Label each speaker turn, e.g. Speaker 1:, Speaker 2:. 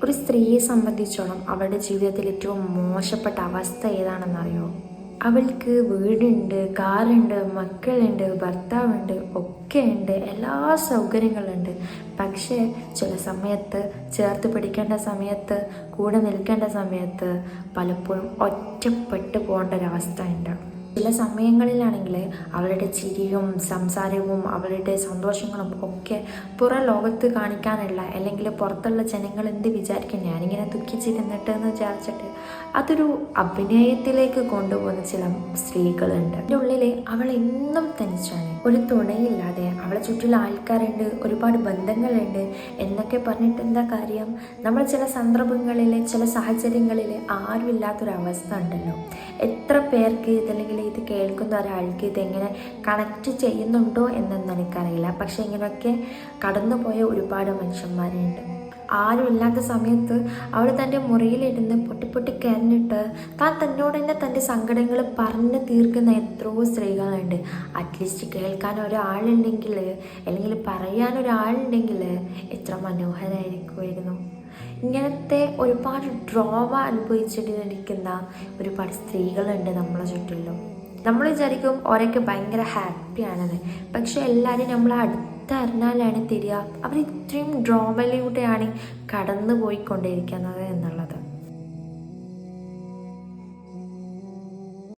Speaker 1: ഒരു സ്ത്രീയെ സംബന്ധിച്ചോളം അവളുടെ ജീവിതത്തിൽ ഏറ്റവും മോശപ്പെട്ട അവസ്ഥ ഏതാണെന്നറിയോ? അവൾക്ക് വീടുണ്ട്, കാറുണ്ട്, മക്കളുണ്ട്, ഭർത്താവുണ്ട്, ഒക്കെ ഉണ്ട്, എല്ലാ സൗകര്യങ്ങളുണ്ട്. പക്ഷേ ചില സമയത്ത് ചേർത്ത് പിടിക്കേണ്ട സമയത്ത്, കൂടെ നിൽക്കേണ്ട സമയത്ത് പലപ്പോഴും ഒറ്റപ്പെട്ടു പോകേണ്ട ഒരവസ്ഥ ഉണ്ട്. ചില സമയങ്ങളിലാണെങ്കിൽ അവളുടെ ചിരിയും സംസാരവും അവളുടെ സന്തോഷങ്ങളും ഒക്കെ പുറം ലോകത്ത് കാണിക്കാനുള്ള, അല്ലെങ്കിൽ പുറത്തുള്ള ജനങ്ങൾ എന്ത് വിചാരിക്കും, ഞാനിങ്ങനെ ദുഃഖിച്ചിരുന്നിട്ട് എന്ന് വിചാരിച്ചിട്ട് അതൊരു അഭിനയത്തിലേക്ക് കൊണ്ടുപോകുന്ന ചില സ്ത്രീകളുണ്ട്. എൻ്റെ ഉള്ളിൽ അവൾ എന്നും തനിച്ചാണ്, ഒരു തുണയില്ലാതെ. അവളെ ചുറ്റുള്ള ആൾക്കാരുണ്ട്, ഒരുപാട് ബന്ധങ്ങളുണ്ട് എന്നൊക്കെ പറഞ്ഞിട്ട് എന്താ കാര്യം? നമ്മൾ ചില സന്ദർഭങ്ങളിൽ, ചില സാഹചര്യങ്ങളിൽ ആരും ഇല്ലാത്തൊരവസ്ഥ ഉണ്ടല്ലോ. എത്ര പേർക്ക് ഇതല്ലെങ്കിൽ ഇത് കേൾക്കുന്ന ഒരാൾക്ക് ഇതെങ്ങനെ കണക്റ്റ് ചെയ്യുന്നുണ്ടോ എന്നൊന്നും എനിക്കറിയില്ല. പക്ഷെ ഇങ്ങനെയൊക്കെ കടന്നുപോയ ഒരുപാട് മനുഷ്യന്മാരുണ്ട്. ആരും ഇല്ലാത്ത സമയത്ത് അവൾ തൻ്റെ മുറിയിലിരുന്ന് പൊട്ടി കരഞ്ഞിട്ട് താൻ തന്നോട് തന്നെ തൻ്റെ സങ്കടങ്ങൾ പറഞ്ഞ് തീർക്കുന്ന എത്രയോ സ്ത്രീകളുണ്ട്. അറ്റ്ലീസ്റ്റ് കേൾക്കാൻ ഒരാളുണ്ടെങ്കിൽ, അല്ലെങ്കിൽ പറയാൻ ഒരാളുണ്ടെങ്കിൽ എത്ര മനോഹരമായിരിക്കുമായിരുന്നു. ഇങ്ങനത്തെ ഒരുപാട് ഡ്രോമ അനുഭവിച്ചിട്ടിരിക്കുന്ന ഒരുപാട് സ്ത്രീകളുണ്ട് നമ്മളെ ചുറ്റിലും. നമ്മൾ വിചാരിക്കും ഓരൊക്കെ ഭയങ്കര ഹാപ്പിയാണെന്ന്. പക്ഷെ എല്ലാവരും നമ്മൾ അടുത്തറിഞ്ഞാലാണ് തിരിയുക അവർ ഇത്രയും ഡ്രോമയിലൂടെയാണ് കടന്നു പോയിക്കൊണ്ടിരിക്കുന്നത് എന്നുള്ളത്.